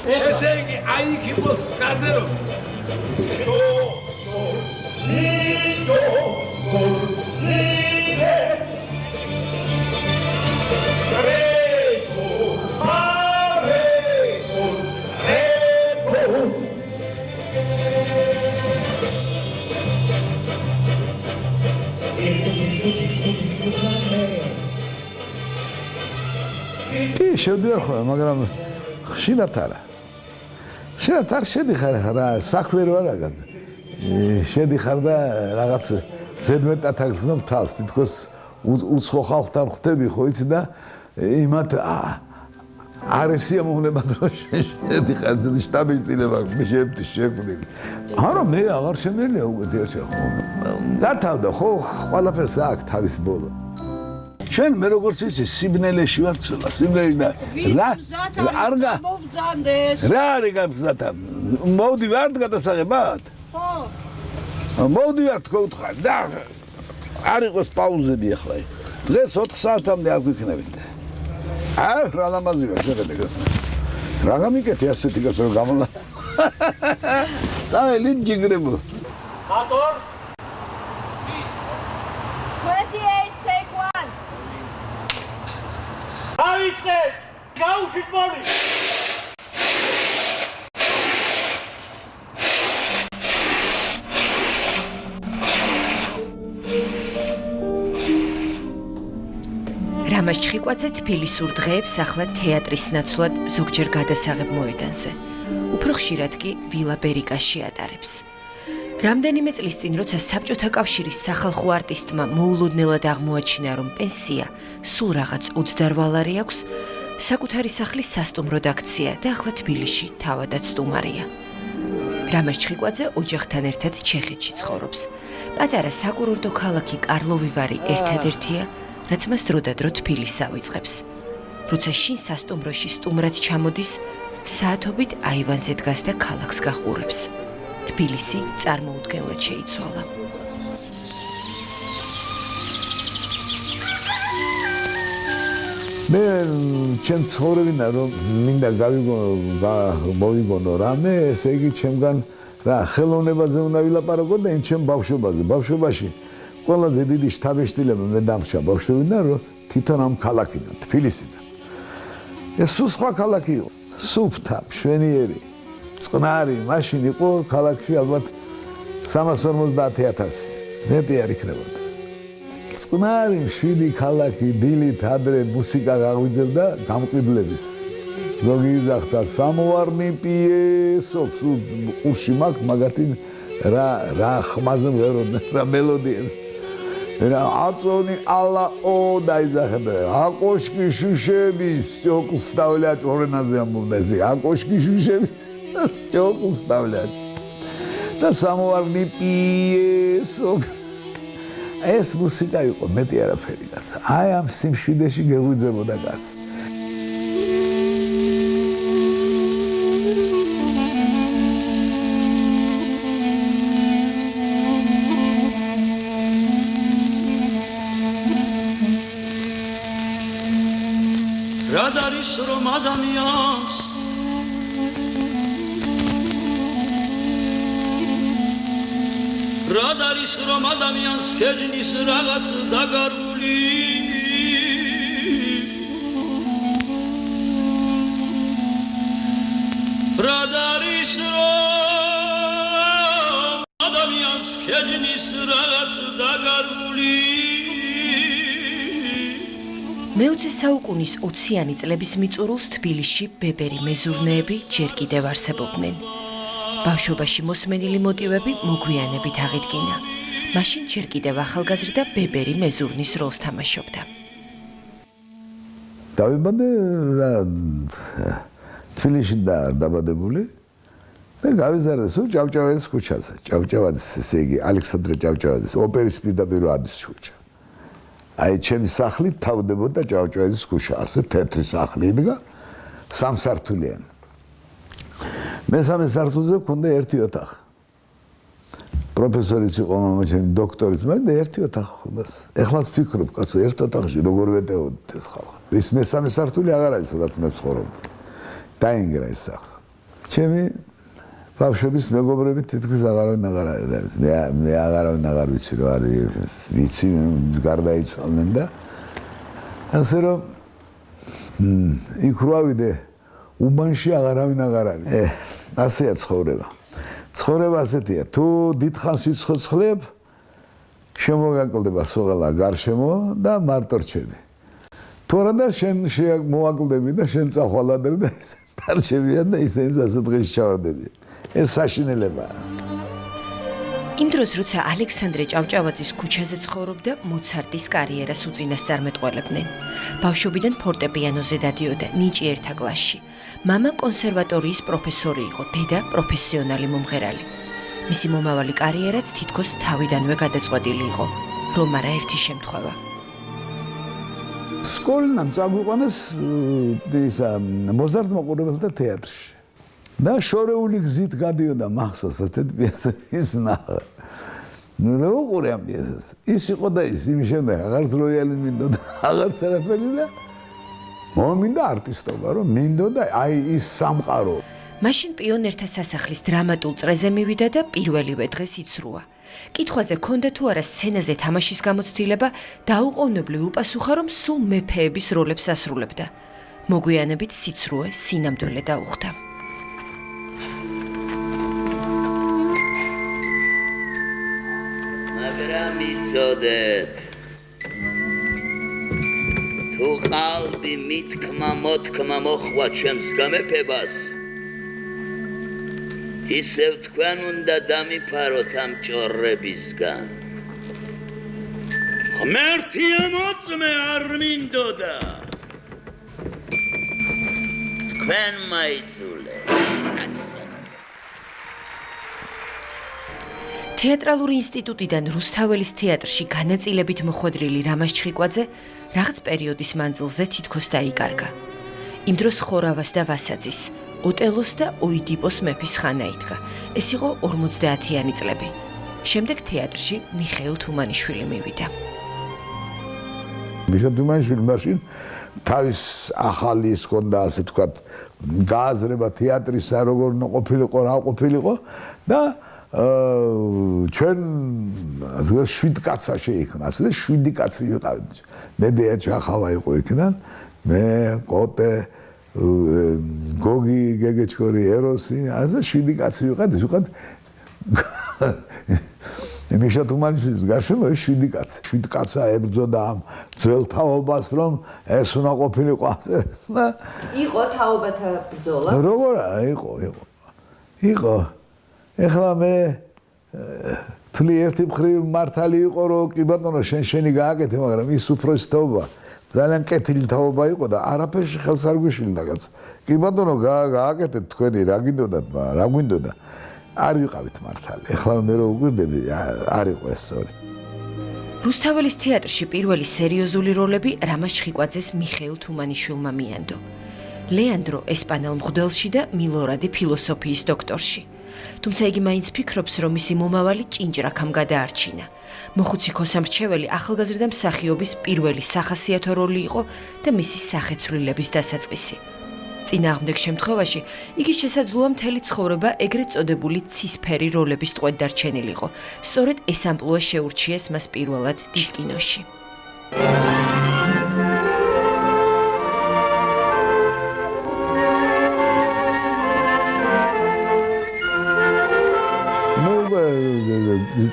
ესე იგი აი იქ იყოს კარდერო შევდივარ ხოლმე, მაგრამ ხშირად არა. ხშირად არ შედიხარ რა, საქმე რო არა გან. შედიხარ და რაღაც ზედმეტად აგრძნობ თავს, თითქოს უცხო ხალხთან ხვდები ხო იცი და იმათ არ ესიამოვნება რომ შედიხარ შტაბის-დილება მეშებთვის შეკვდილი. არა მე აღარ შემიძლია უკვე დიახ ხო. გათავდა ხო ყველაფერს აქვს თავის ბოლო. ჩვენ მე როგორც ვიცი სიბნელეში ვარ ცოტა სიბნელეში და რა არ მომძანდეს რა არის გამზადა მოვდივართ გადასაღებად ხო მოვდივართ ხო უთხარი და არ იყოს პაუზები ახლა დღეს 4 საათამდე არ გვიქნებით რა ლამაზი ვარ შეხედე რა გამიკეთე ასეთი კაცო რომ გამოლა წაველი ჯიგრებო მატორ 28 take 1 ავიწყე გაუშვით მოლი რამაზ ჩხიკვაძე თბილისურ დღეებს ახლა თეატრის ნაცვლად ზოგჯერ გადასაღებ მოედანზე. უფრო ხშირად კი ვილა ბერიკაში ატარებს. რამდენიმე წლის წინ, როცა საბჭოთა კავშირის სახალხო არტისტმა მოულოდნელად აღმოაჩინა, რომ პენსია სულ რაღაც 28 ლარი აქვს, საკუთარი სახლის სასტუმროდ აქცია და ახლა თბილისში თავადაც სტუმარია. რამაზ ჩხიკვაძე ოჯახთან ერთად ჩეხეთში ცხოვრობს. პატარა საკურორტო ქალაქი კარლოვი ვარი ერთადერთია, რაც მას დროდადრო თბილისს ავიწყებს. როცა შინ სასტუმროში სტუმრად ჩამოდის, საათობით აივანზე დგას და ქალაქს გახურებს. თბილისი წარმოუდგენლად შეიცვალა. მე ჩემ ცხოვრებინა რომ მინდა მოვიგონო რამე, ესე იგი ჩემგან რა ხელოვნებაზე უნდა ვილაპარაკო და იმ ჩემ ბავშვობაზე. ბავშვობაში ყველაზე დიდი შთაბეჭდილება მე დამშა ბავშვობიდან რომ თვითონ ამ ქალაქიდან, თბილისიდან. ეს სულ სხვა ქალაქი იყო, სუფთა, მშვენიერი, წყნარი, მაშინ იყო ქალაქში ალბათ 350,000 მეტი არ იქნებოდა. წყნარი, მშვიდი ქალაქი, დილით ადრე მუსიკა გაგვიძებდა გამყიდვლების. ზოგი იზახდა სამოვარნი პიესო, ყურში მაქვს მაგათი რა ხმაზე მღეროდნენ, რა მელოდიებს. რა აწონი ალაო დაიძახდა აკოშკი შუშები სტიოკლს ვსტავლят ორენაზე ამბობდა ესე აკოშკი შუშები სტიოკლს ვსტავლят და სამოვარნი პიესო ეს მუსიკა იყო მეტი არაფერი კაცო აი ამ სიმშვიდეში გეღვიძებოდა კაცი რადარის რომ ადამიანს რადარის რომ ადამიანს ქეჯნის რაღაც დაგარული რადარის რომ ადამიანს ქეჯნის რაღაც დაგარული მეოცე საუკუნის 20-იანი წლების მიწურულს თბილისში ბებერი მეზურნეები ჯერ კიდევ არსებობდნენ. ბავშვობაში მოსმენილი მოტივები მოგვიანებით აღიდგინა. მაშინ ჯერ კიდევ ახალგაზრდა ბებერი მეზურნის როლს თამაშობდა. დავიბადე რა თბილისში დაბადებული და გავიზარდე სულ ჭავჭავაძის ქუჩაზე. ჭავჭავაძის, ესე იგი ალექსანდრე ჭავჭავაძის ოპერის პირდაპირ ადის ქუჩა. აი ჩემი სახლი თავდებოდა ჭავჭავაძის ქუჩა, ასე თეთრი სახლი იდგა, სამსართულიანი. მესამე სართულზე მქონდა ერთი ოთახი. პროფესორიც იყო მამაჩემი, დოქტორიც, მაგრამ ერთი ოთახი ხონდას. ეხლაც ფიქრობ, კაცო, ერთ ოთახში როგორ ვეტეოდით ეს ხალხი. ის მესამე სართული აღარ არის, სადაც მე ვცხოვრობდი. დაინგრა ის სახლი. ჩემი ბავშვების მეგობრები თითქმის აღარავინ აღარ არის. მე აღარავინ აღარ ვიცი რა არის, ვიცი, გარდაიცვალნენ და ასე რომ იქ რო ავიდე, უბანში აღარავინ აღარ არის. ასეა ცხოვრება. ცხოვრება ასეთია, თუ დიდხანს იცოცხლებ, შემოგაკლდება სოღალა გარშემო და მარტო რჩები. თუ არა და შენ მოაკლდები და შენ წახვალადებ და დარჩებიან და ისინი ასე დღეში ჩავარდები. ეს საშინელებაა. იმ დროს, როცა ალექსანდრე ჭავჭავაძის ქუჩაზე ცხოვრობდა, მოცარტის კარიერას უწინასწარმეტყველებდნენ. ბავშვობიდან ფორტეპიანოზე დადიოდა ნიჭი ერთა კლასში. მამა კონსერვატორიის პროფესორი იყო, დედა პროფესიონალი მომღერალი. მისი მომავალი კარიერაც თითქოს თავიდანვე გადაწყვეტილი იყო, რომ არა ერთი შემთხვევა. სკოლიდან წაგვიყვანეს ისა მოზარდ მაყურებელთა თეატრში. და შორეული გზით გადიოდა მახსოვს ასეთ პიესის ნახა. ნუ რა უყურე ამ პიესას. ის იყო და ის იმის შემდეგ აღარც როიალი მინდოდა, აღარც არაფერი და მომინდა არტისტობა, რომ მინდოდა აი ის სამყარო. მაშინ პიონერთა სასახლის დრამატულ წრეზე მივიდა და პირველივე დღეს იცრუა. კითხვაზე ქონდა თუ არა სცენაზე თამაშის გამოცდილება, დაუყოვნებლივ უპასუხა, რომ სულ მეფეების როლებს ასრულებდა. მოგვიანებით სიცრუე სინამდვილე დაუხდა. მაგრამ იცოდეთ, თუ ყალბი მითქმა მოთქმა მოხვა ჩემს გამეფებას, ისევ თქვენ უნდა დამიფაროთ ამ ჭორებისგან. ღმერთი ამოწმე არ მინდოდა. თქვენ მაიცულეთ. თეატრალური ინსტიტუტიდან რუსთაველის თეატრში განაწილებით მოხვედრილი რამაზ ჩხიკვაძე რაღაც პერიოდის მანძილზე თითქოს დაიკარგა. იმ დროს ხორავას და ვასაძის, ოტელოს და ოიდიპოს მეფის ხანა იდგა. ეს იყო 50-იანი წლები. შემდეგ თეატრში მიხეილ თუმანიშვილი მივიდა. მიხეილ თუმანიშვილი მაშინ თავის ახალი ის ჰქონდა, ასე ვთქვათ, გააზრება თეატრისა, როგორ უნდა ყოფილიყო, რა ყოფილიყო და ჩვენ ასე 7 კაცა შეიქმნა, ასე და 7 კაცი ვიყავით. მედეა ჩახავა იყო იქიდან, მე, კოტე, გოგი, გეგეჩკორი, ეროსი, ასე 7 კაცი ვიყავით. მიშა თუმანიშვილის გარშემო 7 კაცი. 7 კაცა ებრძოდა ამ ძველ თაობას, რომ ეს უნდა ყოფილიყო ასე. იყო თაობათა ბრძოლა? როგორ არა, იყო. ეხლა მე თვლი ერთი მხრივ მართალი იყო, რომ კი ბატონო შენი გააკეთე, მაგრამ ის უფროსი თაობა ძალიან კეთილი თაობა იყო და არაფერში ხელს არ გვიშლინა კაც. კი ბატონო გააკეთეთ თქვენი, რა გინდოდათ, რა გვინდოდა. არ ვიყავით მართალი. ეხლა მე რო უგვირდები, არ იყო ეს სწორი. რუსთაველის თეატრში პირველი სერიოზული როლები რამაზ ჩხიკვაძეს მიხეილ თუმანიშვილმა მიანდო. ლეანდრო ესპანელ მღვდელში და მილორადი ფილოსოფიის დოქტორში. თუმცა იგი მაინც ფიქრობს, რომ მისი მომავალი ჭინჭრაქამ გადაარჩინა. მოხუცი ქოსამრჩეველი ახალგაზრდა მსახიობის პირველი სახასიათო როლი იყო და მისი სახეცვლილების დასაწყისი. წინააღმდეგ შემთხვევაში იგი შესაძლოა მთელი ცხოვრება ეგრეთ წოდებული ცისფერი როლების ტყვედ დარჩენილიყო. სწორედ ეს ამპლუა შეურჩიეს მას პირველად დიდ კინოში.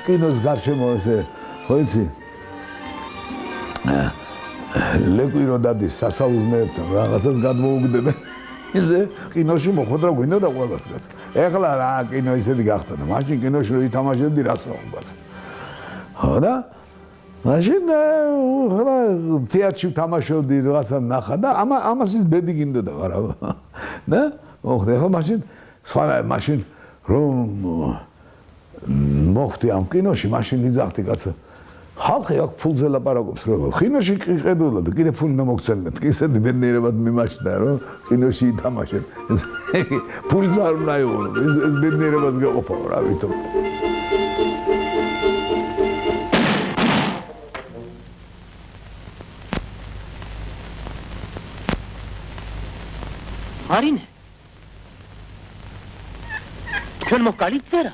კინოს გარშემო ესე, ხოიცი? ლეკვირო დადის სასაუზმეებთან რაღაცას გადმოუგდებენ. ისე კინოში მოხვედრა გვინდოდა ყველას კაც. ეხლა რა კინო ისეთი გახდა და მაშინ კინოში რო ითამაშებდი რას ვაუბათ. ხო და მაშინ ხლა თეატრში თამაშობდი რაღაცა ნახა და ამას ის ბედი გინდოდა არა. და მოხდა ეხლა მაშინ რომ მოხდი ამ კინოში, მაშინ ვიძახდი კაცო. ხალხი აქ ფულზე ლაპარაკობს, რომ კინოში ყიდულა და კიდე ფული მომოგცემთ. ისეთი ბედნიერებად მიმაჩნდა, რომ კინოში ითამაშებ. ფულს არ უნდა იყო, ეს ბედნიერებას გაყოფა რა ვითომ. არინე თქვენ მოგალით წერა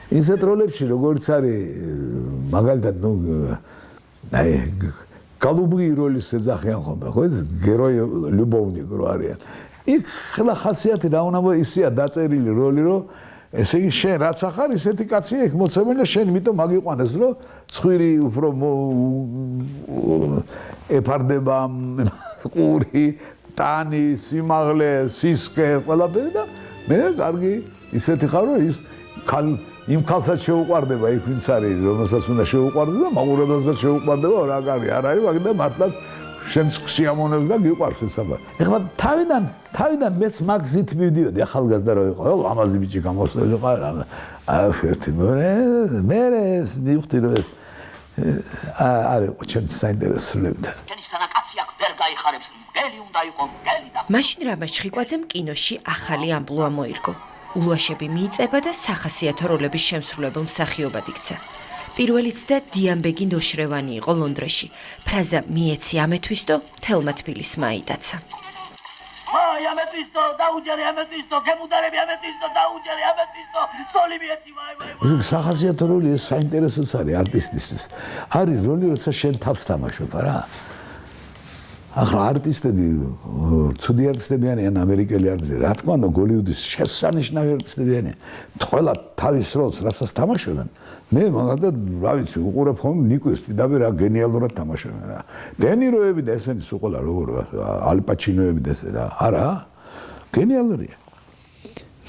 ისეთ როლებში როგორც არის მაგალითად ნუ აი голубые როლის ეძახიან ხოლმე ხო ეს გეროი любовник რო არიან იქ ხლა ხასიათი რა უნდა ისეა დაწერილი როლი რომ ესე იგი შენ რაც ახარ ისეთი კაცია იქ მოცემული შენ იმიტომ მაგიყვანეს რომ ცხვირი უფრო ეფარდება ყური ტანი სიმაღლე სისქე ყველაფერი და მე კარგი ისეთი ხარ რომ ის იმ ქალსაც შეუყვარდება იქ ვინც არის რომელსაც უნდა შეუყვარდეს და მაყურებელსაც შეუყვარდება რა კარი არ არის მაგრამ მართლაც შენს ქსიამონებს და გიყვარს ეს აბა ეხლა თავიდან მეც მაგზით მივდიოდი ახალგაზრდა რო იყო ლამაზი ბიჭი გამოსულიყო რა ერთი მე მივხვდი რომ არის ჩემს საინტერესოებთან ჩვენისგან კაცი აქ ვერ გაიხარებს მგელი უნდა იყო მგელი და მაშინ რამაზ ჩხიკვაძემ კინოში ახალი ამპლუა მოირგო ულუაშები მიიწება და სახასიათო როლების შემსრულებელ მსახიობად იქცა პირველიც და დიანბეგი ნოშრევანი იყო ლონდონში ფრაზა მიეცი ამეთვისტო თელმა თბილისმა აიტაცა აი ამეთვისტო დაუჯერე ამეთვისტო გემუდარები ამეთვისტო დაუჯერე ამეთვისტო სოლი მიეცი ეს სახასიათო როლი ეს საინტერესოც არის არტისტისთვის არის როლი როცა შენ თავს თამაშობ რა ახლა არტისტები ცუდი არტისტები არიან ამერიკელი არტისტები რა თქმა უნდა გოლივუდის შესანიშნავი არტისტები არიან ყველა თავის როლს რასაც თამაშობენ მე მაგალითად რა ვიცი უყურებ ხოლმე ნიკოს პირდაპირ რა გენიალურად თამაშობენ რა დენიროები და ესენი სულ ყველა როგორ ალ პაჩინოები და ესე რა არა გენიალურია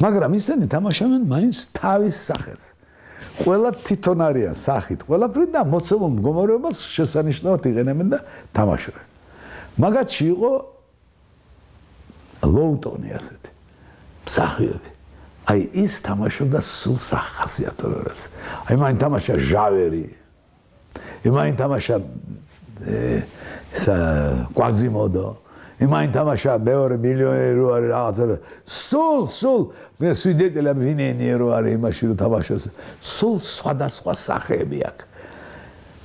მაგრამ ისინი თამაშობენ მაინც თავის სახეს ყველა თვითონ არიან სახით ყველაფერი და მოცემულ მდგომარეობას შესანიშნავად იყენებენ და თამაშობენ მაგათში იყო ლოუტონი ასეთი მსახიობი აი ის თამაშობდა სულ სახასიათო როლებს აი მან თამაშა ჟავერი იმან თამაშა კვაზიმოდო იმან თამაშა მეორე მილიონერი რო არის რაღაცა სულ მე სვიდეტელა ვინენი რო არის იმაში რო თამაშობს სულ სხვადასხვა სახეები აქვს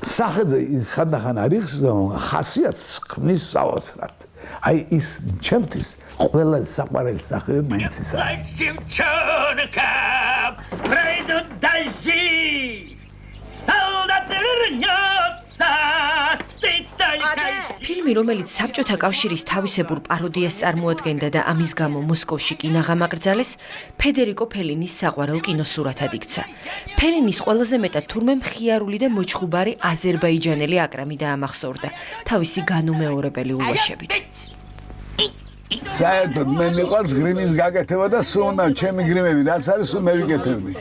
სახეზე ხანდახან არის ხასიათს ქმნის საოცრად აი ის ჩემთვის ყველა საყვარელი სახეები მაინც ის არის ფილმი, რომელიც საბჭოთა კავშირის თავისებურ პაროდიას წარმოადგენდა და ამის გამო მოსკოვში კინაღამ აკრძალეს, ფედერიკო ფელინის საყვარელ კინოსურათად იქცა. ფელინის ყველაზე მეტად თურმე მხიარული და მოჩხუბარი აზერბაიჯანელი აკრამი დაამახსოვრდა თავისი განუმეორებელი ულვაშებით. საერთოდ მე მიყვარს გრიმის გაკეთება და სულ უნდა ჩემი გრიმები რაც არის სულ მე ვიკეთებდი.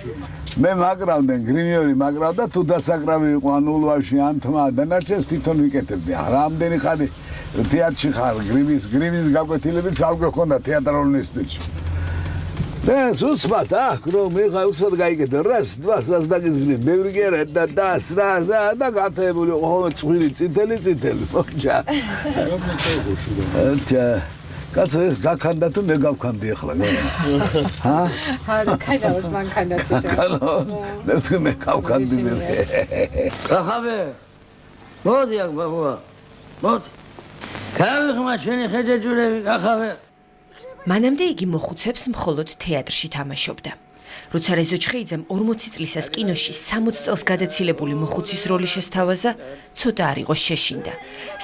მე მაგრავდნენ გრიმიორი მაგრავდა თუ დასაკრავი იყო ან ულვაში ან თმა დანარჩენს თვითონ ვიკეთებდი. რამდენი ხანი თეატრში ხარ გრიმის გაკვეთილებით ალგო ხონდა თეატრალურ სტილში. და სუსმათ აქ რომ მე ხაუსად გაიგეთე რას დვას დაგიზგნე ბევრი გერა და დას რა და გაფებული ხოლმე წვილი წითელი მოჭა. აჩა კაცო ეს გაქანდა თუ მე გავქანდი ახლა ჰა? არა, კანავს მან კანდა თვითონ. მე ვთქვი მე გავქანდი მე. კახაბე. მოდი აქ ბაბუა. მოდი. გავიხმა შენი ხედეჯურები კახაბე. მანამდე იგი მოხუცებს მხოლოდ თეატრში თამაშობდა. როცა რეზო ჩხეიძემ 40 წლისას კინოში 60 წელს გადაცილებული მოხუცის როლი შესთავაზა, ცოტა არ იყო შეშინდა.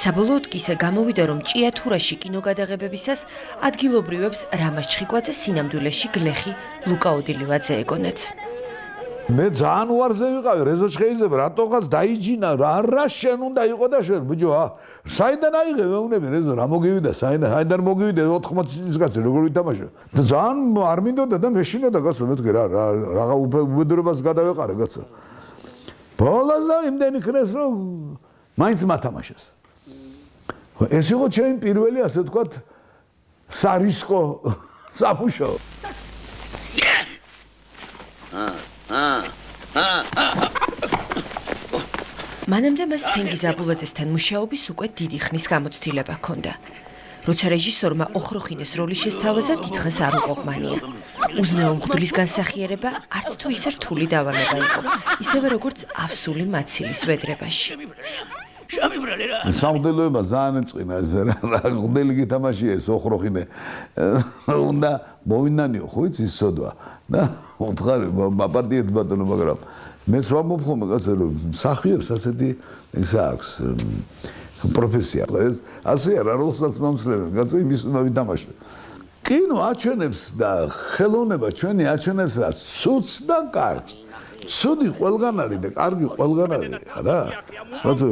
საბოლოოდ კი ისე გამოვიდა, რომ ჭიათურაში კინოგადაღებებისას ადგილობრივებს რამაზ ჩხიკვაძე სინამდვილეში გლეხი ლუკა ოდილივაძე ეგონათ. მე ძალიან უარზე ვიყავი რეზო ჩხეიძემ რატოღაც დაიჯინა რა შენ უნდა იყო და შენ ბიჭო საიდან აიღე მეუნები რეზო რა მოგივიდა საიდან მოგივიდა 80 წლის კაცი როგორ ვითამაშო და ძალიან არ მინდოდა და მეშინოდა კაცო მეთქე რაღა უბედურებას გადავეყარე კაცო ბოლოს და იმდენი ქრეს რომ მაინც მათამაშეს ეს იყო ჩემი პირველი ასე ვთქვათ სარისკო სამუშაო მანამდე მას თენგიზ აბულაძესთან მუშაობის უკვე დიდი ხნის გამოცდილება ჰქონდა. როცა რეჟისორმა ოხროხინეს როლი შესთავაზა, დიდხანს არ უყოღმანია. უზნეო მღვდლის განსახიერება არც თუ ისე რთული დავალება იყო, ისევე როგორც ავსული მაცილის ვედრებაში. შამიბრალე რა. სამღვდელოება ძალიან ეწყინა ეს რაღვდელი გითამაშია ეს ოხროხინე უნდა მოვინანიო ხო იცი სოდვა და უთხარი მაპატიეთ ბატონო მაგრამ მეც ვამოფხო კაცო რომ მსახიობს ასეთი ის აქვს პროფესია ეს ასე რა როლსაც მომსვლელენ კაცო იმის უნდა ვითამაშო კინო აჩვენებს და ხელოვნება ჩვენი აჩვენებს რა ცუდს და კარგს ცუდი ყველგან არის და კარგი ყველგან არის რა კაცო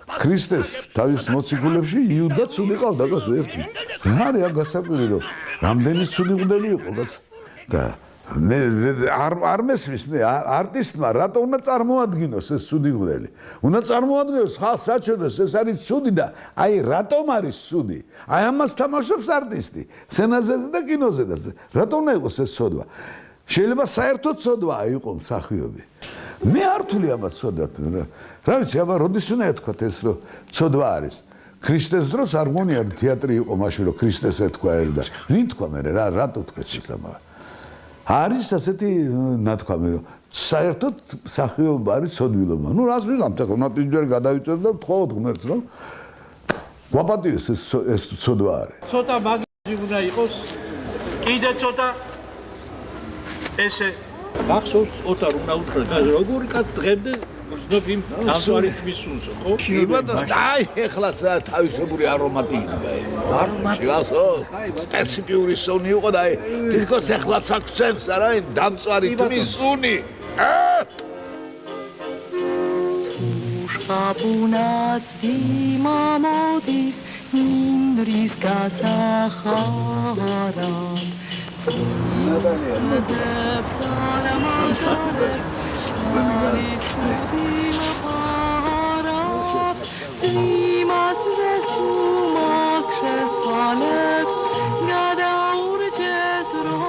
ქრისტეს თავის მოციქულებში იუდა ცუდი ყავდა კაცო ერთი რა არის აქ გასაკვირი რომ რამდენი ცუდი მღვდელი იყო კაცო და მე არ მესმის მე არტისტმა რატო უნდა წარმოადგინოს ეს ცუდი მღვდელი უნდა წარმოადგინოს ხალხს საჩვენოს ეს არის ცუდი და აი რატომ არის ცუდი აი ამას თამაშობს არტისტი სცენაზეც და კინოზეც რატომ უნდა იყოს ეს ცოდვა შეიძლება საერთოდ ცოდვაა იყო მსახიობი მე არ თვლი ამას ცოდვად რა ვიცი აბა როდის უნდა ეთქვათ ეს რომ ცოდვა არის ქრისტეს დროს არ გონია თეატრი იყო მაშინ რომ ქრისტეს ეთქვა ეს და ვინ თქვა მე რა რატო თქვეს ის ამბავი არის ასეთი ნათქვამი რომ საერთოდ მსახიობობა არის ცოდვილობა ნუ რას ვიზამთ ახლა ნაპისჯერ გადავიწევ და ვთხოვოთ ღმერთს რომ გვაპატიოს ეს ცოდვა არის ცოტა მაგარი უნდა იყოს კიდე ცოტა ესე გახსოვს ოტარ უნდა უთხრა როგორი კაც დღემდე გრძნობ იმ დამწვარი თმის სუნსო ხო? ბატონო აი ეხლა თავისებური არომატი იდგა არომატი სპეციფიური სუნი იყო და აი თითქოს ეხლაც აქცევს არა დამწვარი თმის სუნი უშხაბუნაც დიმამოდის მინდრის გასახარად ციმადებს არამაშობებს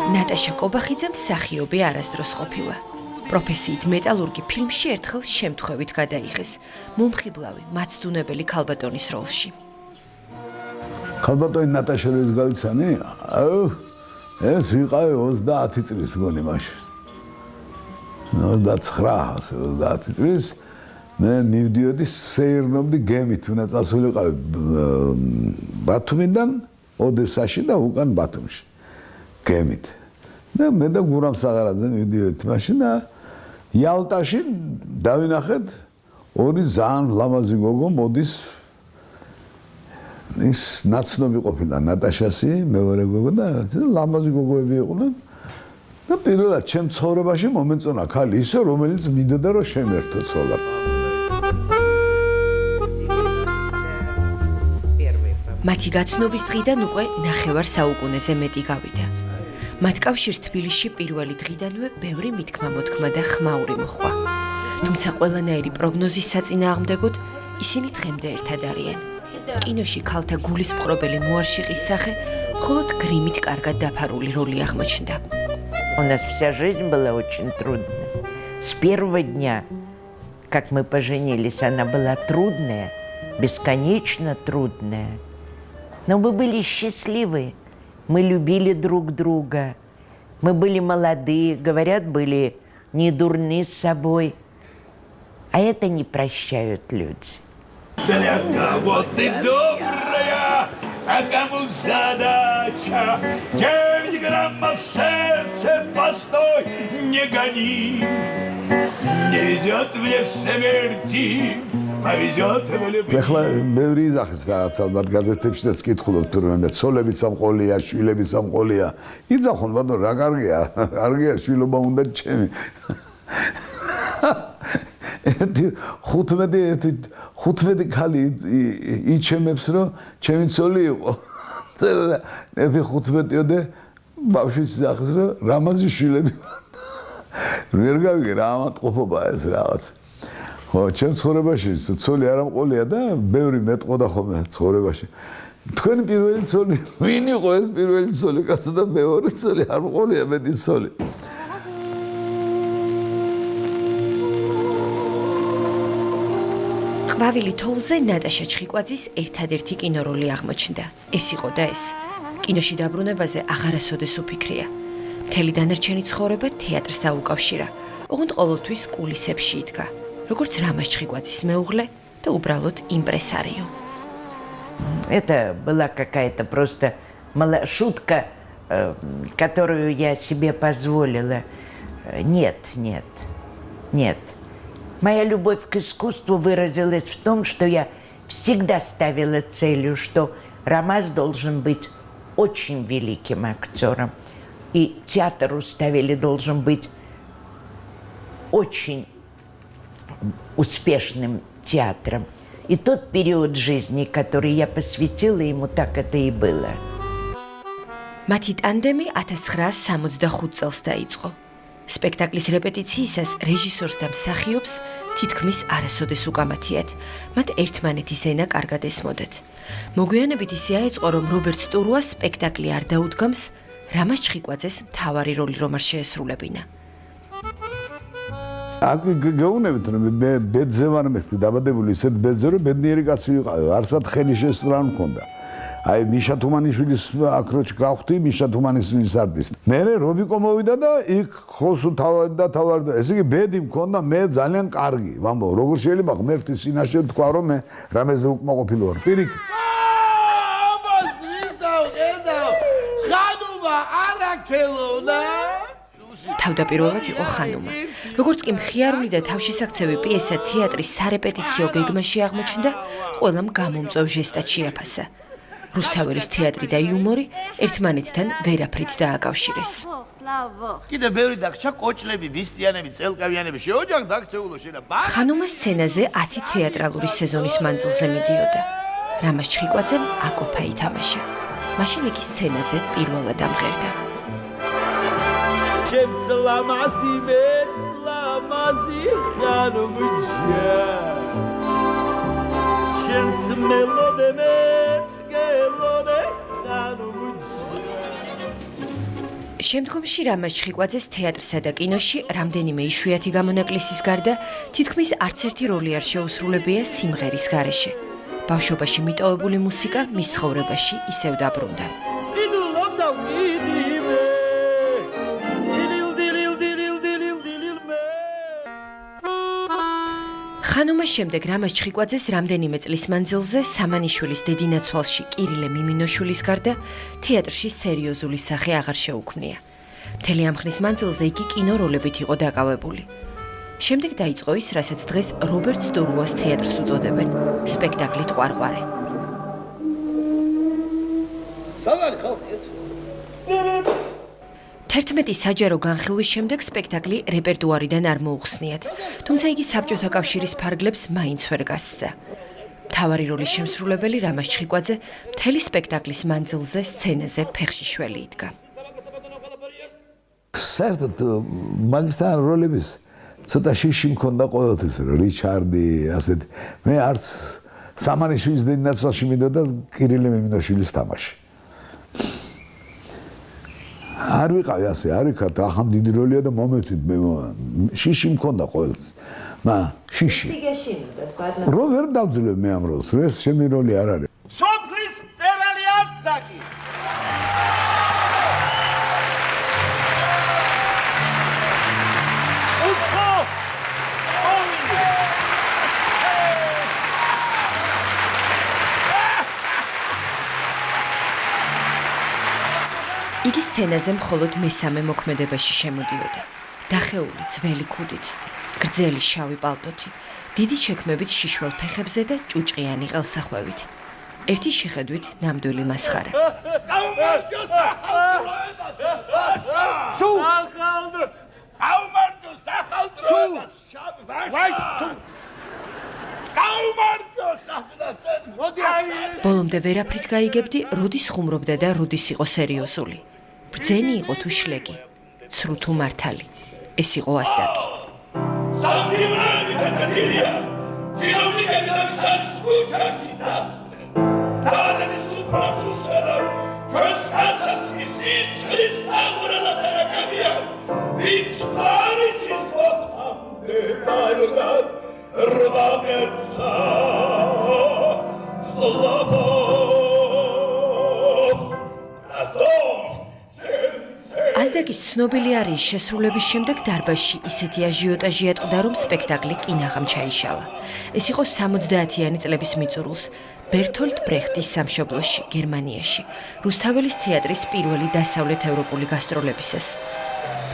ნატაშა კობახიძემ მსახიობი არასდროს ყოფილა. პროფესიით მეტალურგი ფილმში ერთხელ შემთხვევით გადაიღეს. მომხიბლავი მაცდუნებელი ქალბატონის როლში. ქალბატონი ნატაშა როდის გავიცანი? ეს ვიყავი 30 წლის მგონი მაშინ. 29 წლის მე მივდიოდი სეირნობდი გემით უნდა წასულიყავი ბათუმიდან ოდესაში და უკან ბათუმში გემით და მე და გურამ საღარაძე მივდიოდით მაშინ და იალტაში დავინახეთ ორი ძალიან ლამაზი გოგო მოდის ის ნაცნობი ყოფილა ნატაშასი მეორე გოგო და ლამაზი გოგოები იყვნენ და პირველად ჩემ ცხოვრებაში მომეწონა ქალი ისე რომელიც მინდოდა რომ შემერთო ცოლა მათი გაცნობის დღიდან უკვე 9 საუკუნეზე მეტი გავიდა. მათ კავშირს თბილისში პირველი დღიდანვე ბევრი მითქმა-მოთქმა და ხმაური მოჰყვა. თუმცა ყველანაირი პროგნოზის საწინააღმდეგოდ ისინი დღემდე ერთად არიან. კინოში ქალთა გულისმყრობელი მუარშიყის სახე მხოლოდ გრიმით კარგად დაფარული როლი აღმოჩნდა. У нас вся жизнь была очень трудная. С первого дня, как мы поженились, она была трудная, бесконечно трудная. Но мы были счастливы, мы любили друг друга, мы были молодые, говорят, были не дурны с собой. А это не прощают люди. Вот ты добрая, а кому задача? 9 граммов в сердце постой, не гони. Не везет мне в смерти, повезет в любви. ეხლა ბევრი იძახის რაღაცა მათ გაზეთებშიც კითხულობ თურმე მე ცოლებიც სამყოლია, შვილებიც სამყოლია. იძახონ ბატონო რა კარგია, კარგია შვილობა უნდა ჩემი. ერთი 15 ქალი იჩემებს რომ ჩემი ცოლი იყო. წერა ერთი 15-ოდე ბავშვის იძახის რომ რამაზი შვილები. ვერ გავიგე რა ამატყოფობა ეს რაღაც. ხო, ჩემ ცხოვრებაში ცოლი არ ამყოლია და ბევრი მეტყოდა ხოლმე ცხოვრებაში. თქვენი პირველი ცოლი ვინ იყო ეს პირველი ცოლი კაცო და მეორე ცოლი არ მყოლია მეტი ცოლი. ყვავილი თოვლზე ნატაშა ჩხიკვაძის ერთადერთი კინოროლი აღმოჩნდა. ეს იყო და ეს. კინოში დაბრუნებაზე აღარასოდეს უფიქრია. მთელი დანარჩენი ცხოვრება თეატრს დაუკავშირა. ოღონდ ყოველთვის კულისებში იდგა. როგორც რამაზ ჩხიკვაძის მეუღლე და უბრალოდ იმპრესარიო. Это была какая-то просто шутка, которую я себе позволила. Нет. Моя любовь к искусству выразилась в том, что я всегда ставила целью, что Рамаз должен быть очень великим актером. И театр Руставели должен быть очень успешным театром. И тот период жизни, который я посвятила ему, так это и было. მათი ტანდემი 1965 წელს დაიწყო. სპექტაკლის რეპეტიციისას რეჟისორს და მსახიობს თითქმის არასოდეს უკამათიათ. მათ ერთმანეთის ენა კარგად ესმოდათ. მოგვიანებით ისე აეწყო, რომ რობერტ სტურუას სპექტაკლი არ დაუდგამს, რამაზ ჩხიკვაძეს მთავარი როლი რომ არ შეესრულებინა. გეუბნებით რომ ბედზე ვარ მეთქი დაბადებული ისეთ ბედზე რომ ბედნიერი კაცი ვიყავი არსად ხელი შესწრა მქონდა აი მიშა თუმანიშვილის აქროჩ გავხდი მიშა თუმანიშვილის არტისტი მე რობიკო მოვიდა და იქ ხოსუ თავარი ესე იგი ბედი მქონდა მე ძალიან კარგი ვამბო როგორ შეიძლება ღმერთის წინაშე თქვა რომ მე რამეზე უკმაყოფილი ვარ პირიქით აბას ვისავ ედავ ხანუმა არაქელონა თავდაპირველად იყო ხანუმა. როგორც კი მხიარული და თავშესაქცევი პიესა თეატრის სარეპეტიციო გეგმაში აღმოჩნდა, ყველამ გამომწვევ ჟესტად შეაფასა. რუსთაველის თეატრი და იუმორი ერთმანეთთან ვერაფრით დააკავშირეს. კიდე ბევრი დაგჭა კოჭლები, ბისტიანები, წელკავიანები შეოჯახ დაგწეულო შენა. ხანუმა სცენაზე 10 თეატრალური სეზონის მანძილზე მიდიოდა. რამაზ ჩხიკვაძემ აკოფა ითამაშა. მაშინ იგი სცენაზე პირველად ამღერდა. Lamazi xanumca Şens melodemets gelone xanumca შემდგომში რამაზ ჩხიკვაძეს თეატრსა და კინოში რამდენიმე იშვიათი გამონაკლისის გარდა თითქმის არც ერთი როლი არ შეუსრულებია სიმღერის გარეშე. ბავშვობაში მიტოვებული მუსიკა მის ცხოვრებაში ისევ დაბრუნდა. ხანუმას შემდეგ რამაზ ჩხიკვაძეს რამდენიმე წლის მანძილზე სამანიშვილის დედინაცვალში კირილე მიმინოშვილის გარდა თეატრში სერიოზული სახე აღარ შეუქმნია. მთელი ამ ხნის მანძილზე იგი კინოროლებით იყო დაკავებული. შემდეგ დაიწყო ის, რასაც დღეს რობერტ სტურუას თეატრს უწოდებენ, სპექტაკლი ტყვარყვარე. თერთმეტი საჯარო განხილვის შემდეგ სპექტაკლი რეპერტუარიდან არ მოუხსნიათ, თუმცა იგი საბჭოთა კავშირის ფარგლებს მაინც ვერ გასცდა. მთავარი როლის შემსრულებელი რამაზ ჩხიკვაძე მთელი სპექტაკლის მანძილზე სცენაზე ფეხშიშველი იდგა. საერთოდ მაგისთან როლების ცოტა შიში მქონდა ყოველთვის, რიჩარდი, ასეთ. მე არც სამანიშვილის დედინაცვალში მინდოდა კირილე მიმინოშვილის თამაში. არ ვიყავი ასე, არ ვიქართ, ახლა დიდი როლია და მომეწით მე შიში მქონდა ყოველთვის. შიში. სიგეშინოდა თქვა. რო ვერ დავძლევ მე ამ როლს, ეს ჩემი როლი არ არის. სოფლის მწერალი აზდაკი იგი სცენაზე მხოლოდ მესამე მოქმედებაში შემოდიოდა. დახეული ძველი ქუდით, გრძელი შავი პალტოთი, დიდი შექმებით შიშველ ფეხებზე და ჭუჭყიანი ყელსახვევით. ერთი შეხედვით ნამდვილი მასხარა. გაუმარჯო ბოლომდე ვერაფრით გაიგებდი, როდის ხუმრობდა და როდის იყო სერიოზული. ბრძენი იყო თუ შლეგი, ცრუ თუ მართალი. ეს იყო ასდაკი. ასდაკი ასდაკის ცნობილი არიის შესრულების შემდეგ დარბაზში ისეთი აჟიოტაჟი ატყდა, რომ სპექტაკლი კინაღამ ჩაიშალა. ეს იყო 70-იანი წლების მიწურულს ბერთოლდ ბრეხტის სამშობლოში, გერმანიაში, რუსთაველის თეატრის პირველი დასავლეთ ევროპული გასტროლებისას.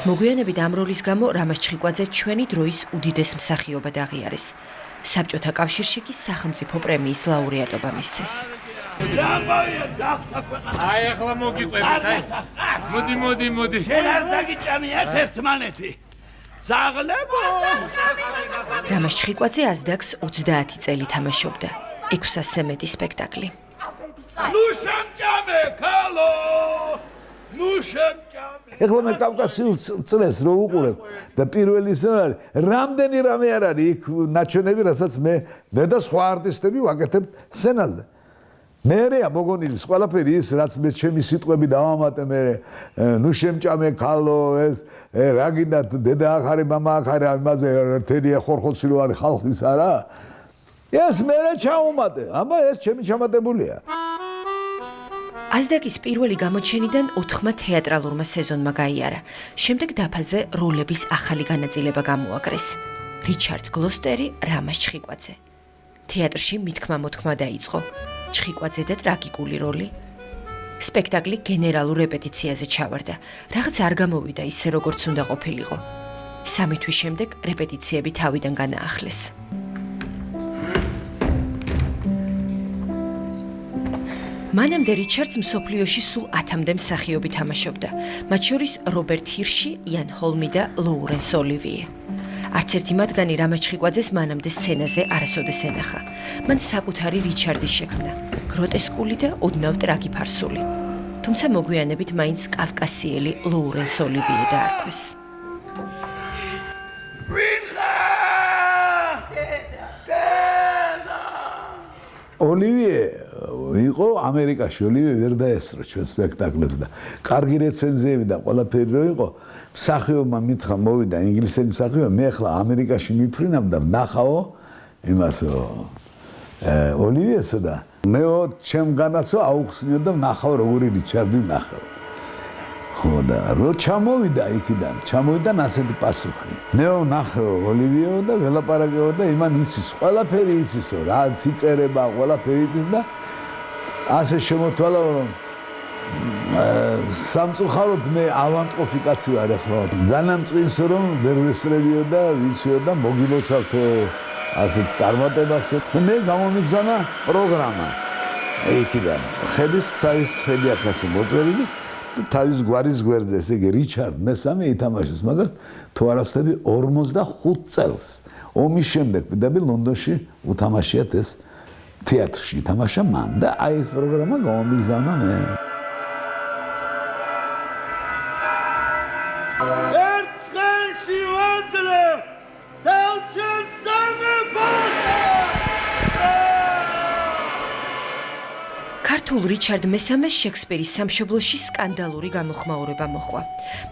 მოგვიანებით ამ როლის გამო რამაზ ჩხიკვაძე ჩვენი დროის უდიდეს მსახიობად აღიარეს. საბჭოთა კავშირში კი სახელმწიფო პრემიის ლაურეატობა მისცეს. რამბავია ძახთა ქვეყანა. აი ახლა მოგიყვებით, აი. მოდი. შენ არ დაგიჭამიათ ერთმანეთი. ძაღლებო. რამაზ ჩხიკვაძე ასდაკს 30 წელი თამაშობდა. 600-ზე მეტი სპექტაკლი. ნუ შემჭამე, ქალო. ნუ შემჭამე. ეხლა მე კავკასიურ წრეს რო უყურებ და პირველი სცენარი რამდენი რამე არ არის იქ ნაჩვენები, რასაც მე და სხვა არტისტები ვაკეთებ სცენაზე. მერეა მოგონილი ყველაფერი ის რაც მე ჩემი სიტყვები დავამატე მე ნუ შემჭამე ქალო ეს რა გინდა დედა აქ არის მამა აქ არის ამაზე ერთადია ხორხოცი რო არის ხალხის არა ეს მერე ჩაუმატე აბა ეს ჩემი ჩამატებულია. ასდაკის პირველი გამოჩენიდან 4-მა თეატრალურმა სეზონმა გაიარა. შემდეგ დაფაზე როლების ახალი განაწილება გამოაკრეს. რიჩარდ გლოსტერი, რამაზ ჩხიკვაძე. თეატრში მითქმა-მოთქმა დაიწყო. ჩხიკვაძე და ტრაგიკული როლი. სპექტაკლი გენერალურ რეპეტიციაზე ჩავარდა. რაღაც არ გამოვიდა ისე როგორც უნდა ყოფილიყო. 3 თვის შემდეგ რეპეტიციები თავიდან განაახლეს. მანამდე რიჩარდს მსოფლიოში სულ 10-მდე მსახიობი თამაშობდა, მათ შორის რობერტ ჰირში, იან ჰოლმი და ლოურენს ოლივიე. არც ერთი მათგანი რამაზ ჩხიკვაძეს მანამდე სცენაზე არასოდეს ენახა. მან საკუთარი რიჩარდის შექმნა, გროტესკული და ოდნავ ტრაგიფარსული. თუმცა მოგვიანებით მაინც კავკასიელი ლოურენს ოლივიე დაარქვეს. ოლივიე იყო ამერიკაში, ოლივიე ვერ დაესწრო ჩვენ სპექტაკლებს და კარგი რეცენზიები და ყველაფერი რო იყო, მსახიობმა მითხრა მოვიდა ინგლისელი მსახიობი, მე ახლა ამერიკაში მიფრინავ და ვნახავო იმასო ოლივიესო და მეო ჩემ განაცო აუხსნიო და ვნახავ როგორი რიჩარდი ვნახავ. ხო და რო ჩამოვიდა იქიდან, ჩამოვიდან ასეთი პასუხი. მეო ვნახავ ოლივიეო და ველაპარაკეო და იმან იცის, ყველაფერი იცისო, რაც იწერება, ყველაფერი იცის და ასე შემოთვალა რომ სამწუხაროდ მე ავანტყოფი კაცი ვარ ახლა. ძალიან მწყინსო რომ ვერ ვესწრებიო და ვიციო და მოგილოცავთო ასეთ წარმატებას. მე გამომიგზავნა პროგრამა. იქიდან ხედის თავის ხედი ახასი მოწერილი და თავის გვარის გვერდზე, ესე იგი რიჩარდ მესამე ითამაშეს მაგას თუ არ ვცდები 45 წელს. ომის შემდეგ პირდაპირ ლონდონში უთამაშიათ ეს თეატრში ითამაშა მან და აი ეს პროგრამა გამომიგზავნა მე. ერთხელში ვაძლევ თელჩემ სამეფოს. ქართულ რიჩარდ მესამეს შექსპირის სამშობლოში სკანდალური გამოხმაურება მოხვა.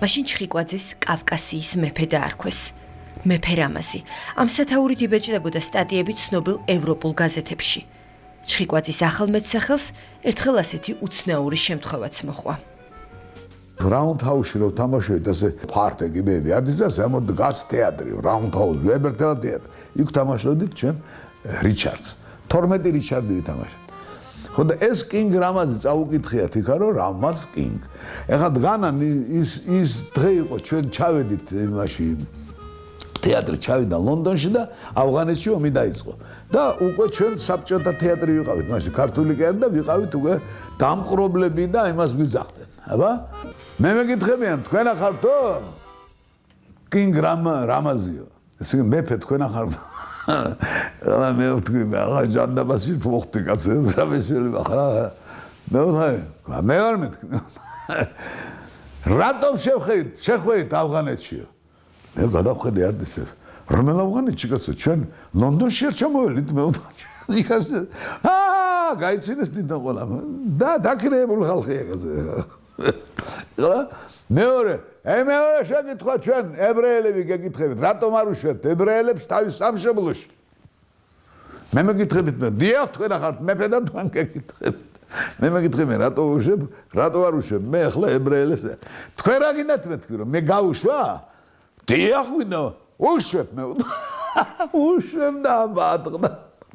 მაშინ ჩხიკვაძეს კავკასიის მეფე დაარქვეს. მეფე რამაზი. ამ სათაურით იბეჭდებოდა სტატიები ცნობილ ევროპულ გაზეთებში. ჩხიკვაძის ახალმეცახელს ერთხელ ასეთი უცნაური შემთხვევაც მოხვა. რაუნდჰაუსში რო თამაშობთ ასე ფარტე გიბები ადის და ზემოთ დგას თეატრი რაუნდჰაუს ვებერთელა თეატრი იქ თამაშობდით ჩვენ რიჩარდს 12 რიჩარდი ვითამაშეთ ხო და ეს კინგ რამაზი წაუკითხიათ იქა რომ რამაზ კინგ ეხლა დგანა ის დღე იყო ჩვენ ჩავედით იმაში თეატრი ჩავიდა ლონდონში და ავღანეთში ომი დაიწყო და უკვე ჩვენ საბჭოთა თეატრი ვიყავით მაშინ ქართული კეარი და ვიყავით უკვე დამყრობლები და იმას გვიძახდნენ აბა მე მეკითხებიან თქვენ ახართო კინგ რამაზიო ესე იგი მეფე თქვენ ახართო ახლა მე ვთქვი ახლა ჟანდაბასი მოხდი კაცო რა მეშველი ახლა მე ვარ მეთქი რატომ შეხვედით ავღანეთშიო მე გადავხედე არდის რომელ ავღანეთში კაცო ჩვენ ლონდონში არ ჩამოველით მე ვთქვი იქას გაიცინეს დიდო ყველა და დაქრეებული ხალხია კაცო მეორე შეკითხვა ჩვენ ებრაელები გეკითხებით რატომ არ უშვებთ ებრაელებს თავის სამშობლოში მე მეკითხებით მე დიახ თქვენ ახართ მეფე და თქვენ გეკითხებით მე მეკითხე მე რატო უშვებ? რატო არ უშვებ? მე ახლა ებრაელებს. თქვენ რა გინდათ მეთქვი რომ მე გავუშვა? დიახ ვინდა უშვებ მე. უშვებ და ბატღდა.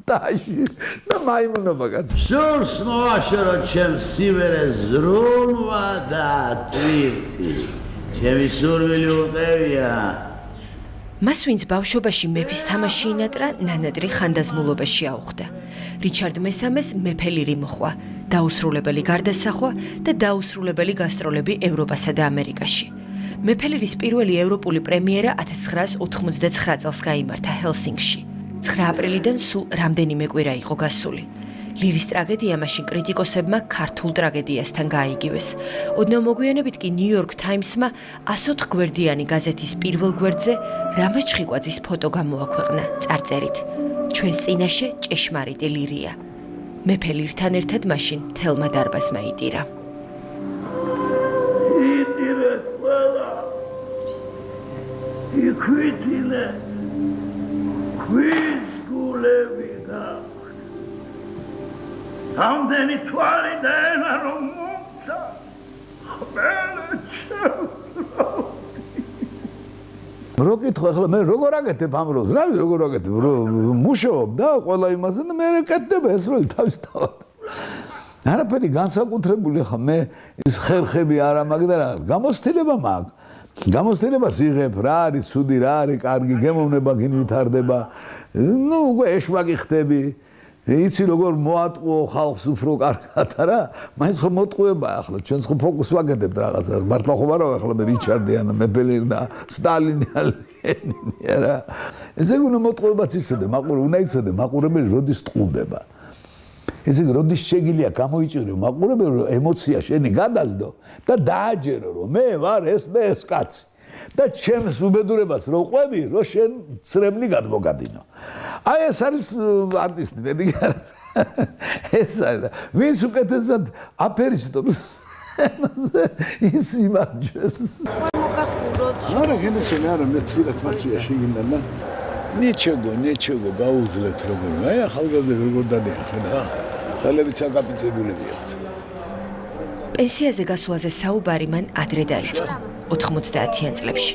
დაში და მაიმუნობა კაცი. სურს მოაშორო ჩემს სივერეს ზრუნვა და თვირთი. ჩემი სურვილი ურყევია. მას ვინც ბავშვობაში მეფის თამაში ინატრა, ნანადრი ხანდაზმულობაში აუხდა. რიჩარდ მესამეს მეფელირი მოხვა, დაუსრულებელი გარდასახვა და დაუსრულებელი გასტროლები ევროპასა და ამერიკაში. მეფელირის პირველი ევროპული პრემიერა 1989 წელს გაიმართა ჰელსინკში. 9 აპრილიდან სულ რამდენიმე კვირა იყო გასული. ლირის ტრაგედია მაშინ კრიტიკოსებმა ქართულ ტრაგედიასთან გააიგივეს. ოდნავ მოგვიანებით კი ნიუ-იორკ თაიმსმა 104 გვერდიანი გაზეთის პირველ გვერდზე რამაზ ჩხიკვაძის ფოტო გამოაქვეყნა წარწერით. ჩვენს წინაშე ჭეშმარიტი ლირია. მეფე ლირთან ერთად მაშინ თელმა დარბაზმა იტირა. იტირე ყველა. იქვითინე. ქვის გულები და ამდენი თვალი და ენა რომ მომცა ხმელე ჩემს რო კითხო ახლა მე როგორ აკეთებ ამ როლს? რავი როგორ აკეთებ? მუშაობ და ყველა იმაზე და მე ეკეთებ ეს როლი თავისთავად. არაფერი განსაკუთრებული ხა მე ის ხერხები არა მაგ და რა გამოცდილება მაგ. გამოცდილებას იღებ რა არის ცუდი რა არის კარგი გემოვნება გინვითარდება. ნუ უკვე ეშვაკი ხდები. იცი როგორ მოატყუო ხალხს უფრო კარგად არა? მაინც ხომ მოტყუებაა ახლა ჩვენს ხომ ფოკუსს ვაგებთ რაღაცა. მართლა ხომ არა ახლა მე რიჩარდი ანა მეფელერი და სტალინი ლენინი არა? ესე უნდა მოტყუებაც იცოდე, მაყურე უნდა იცოდე, მაყურებელი როდის ტყუდება. ესე იგი როდის შეგიძლია გამოიჭირო მაყურებელი რომ ემოცია შენი გადასდო და დააჯერო რომ მე ვარ ეს და ეს კაცი. და ჩემს უბედურებას რო ყვები, რომ შენ ცრემლი გადმოგადინო. აი ეს არის არტისტი, მე დიგარ. ეს არის. ვინც უკეთესად აფერისტობს ის იმარჯვებს. არა, გენდჩენ არა, მე თვითონ თმაცია შეგინდა. ნიჩოგო, გაუძლებთ როგორ. აი ახალგაზრდა როგორ დადიახე და ხელები წაკაპიცებულებია. პენსიაზე გასვლაზე საუბარი მან ადრე დაიწყო. 90-იან წლებში.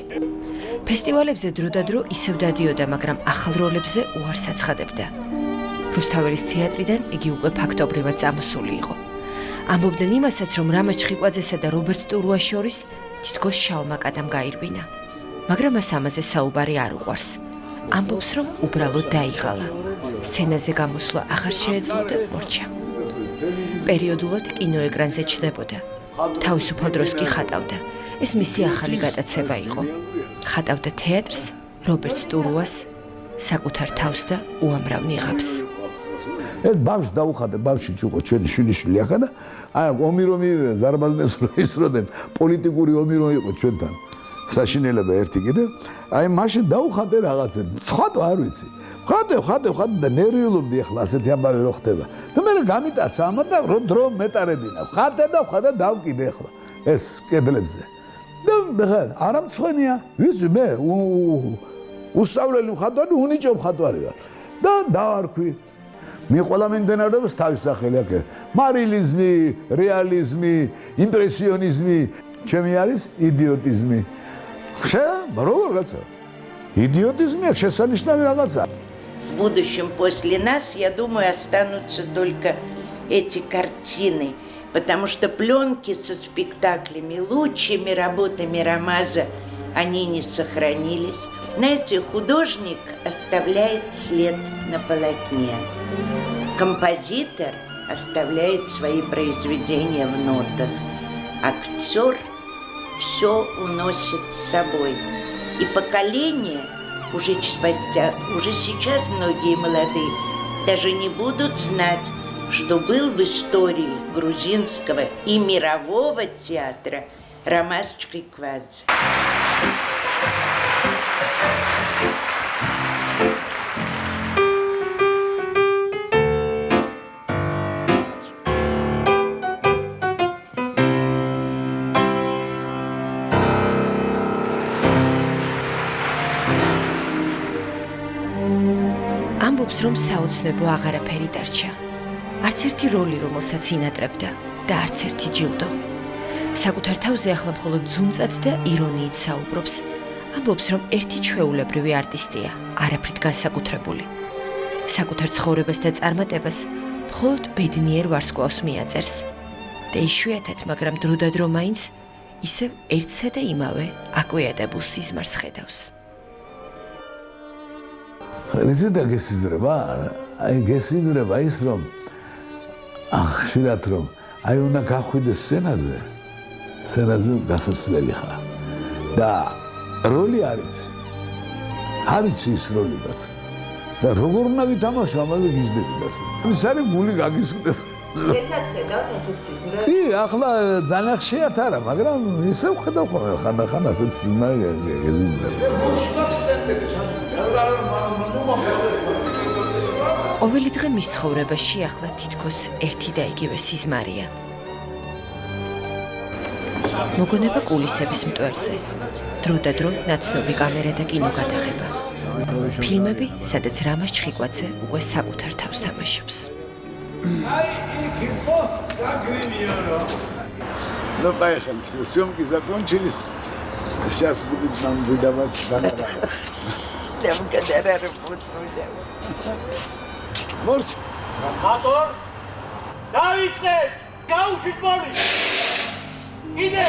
ფესტივალებზე დროდადრო ისევ დადიოდა, მაგრამ ახალ როლებზე უარს აცხადებდა. რუსთაველის თეატრიდან იგი უკვე ფაქტობრივად წამოსული იყო. ამბობდნენ იმასაც, რომ რამაზ ჩხიკვაძესა და რობერტ ტურუას შორის თითქოს შავმა კატამ გაირბინა. მაგრამ მას ამაზე საუბარი არ უყვარს. ამბობს, რომ უბრალოდ დაიღალა. სცენაზე გამოსვლა აღარ შეეძლო და მორჩა. პერიოდულად კინოეკრანზე ჩნდებოდა. თავისუფალ დროს კი ხატავდა. ეს მისი ახალი გატაცება იყო. ხატავდა თეატრს, რობერტ ტურუას, საკუთარ თავს და უამრავ ნიღაბს. ეს ბავშვს დაუხატე, ბავშვი იყო ჩვენი შვილიშვილი ახლა და აი ომი რომ ზარბაზნებს რო ისროდნენ, პოლიტიკური ომი რო იყო ჩვენთან. საშინელება ერთი კიდე. აი მაშინ დაუხატე რაღაცა. ცხადო არ ვიცი. ხატე და ნერვიულობდი ახლა ასეთი ამბავი რო ხდება. და მე გამიტაცა ამა და დრო მეტარებინა. ხატე და დავკიდე ახლა ეს კედლებზე. და არა მცხენია. ვიცი მე უსწავლელი მხატვარი, უნიჭო მხატვარი ვარ. და დავარქვი. მე ყველა მიმდინარეობს თავის სახელი აქ. მარილიზმი, რეალიზმი, იმპრესიონიზმი, ჩემი არის იდიოტიზმი. როგორ გაცა? Идиотизм შესანიშნავი რაღაცა. В будущем после нас, я думаю, останутся только эти картины, потому что пленки со спектаклями, лучшими работами Рамаза, они не сохранились. Знаете, художник оставляет след на полотне. Композитор оставляет свои произведения в нотах. Актер все уносит с собой. И поколение, уже сейчас многие молодые, даже не будут знать, что был в истории грузинского и мирового театра Рамаз Чхиквадзе. ამბობს, რომ საოცნებო აღარაფერი დარჩა. არც ერთი როლი, რომელსაც ინატრებდა და არც ერთი ჯილდო. საკუთარ თავზე ახლა მხოლოდ ძუნწად და ირონიით საუბრობს. ამბობს, რომ ერთი ჩვეულებრივი არტისტია, არაფრით განსაკუთრებული. საკუთარ ცხოვრებას და წარმატებას მხოლოდ ბედნიერ ვარსკვლავს მიაწერს და იშვიათად, მაგრამ დროდადრო მაინც ისევ ერთსა და იმავე აკვიადებულ სიზმარს ხედავს. რიძედა გესიძვრება? აი გესიძვრება ის, რომ ხშირად რომ აი უნდა გახვიდეს სცენაზე გასაცვლელი ხარ და როლი არის ის როლი გაც და როგორ უნდა ვითამაშო ამაზე გიждები და ის არის გული გაგისხდეს გესაცხედავთ ასეთ სიზმრებს? კი, ახლა ძალიან ხშირად არა, მაგრამ ისევ ხედავ ხოლმე ხანდახან ასეთ სიზმარი გეზიზმრება. ყოველი დღე მის ცხოვრებაში ახლა თითქოს ერთი და იგივე სიზმარია. მოგონება კულისების მტვერზე, დრო და დრო ნაცნობი კამერა და კინოგადაღება. ფილმები, სადაც რამაზ ჩხიკვაძე უკვე საკუთარ თავს თამაშობს. Ну, поехали, съемки закончились. Сейчас будет нам выдавать гонорар. Морч. Мотор! Давидович! Გაუშვით მორი! კიდე!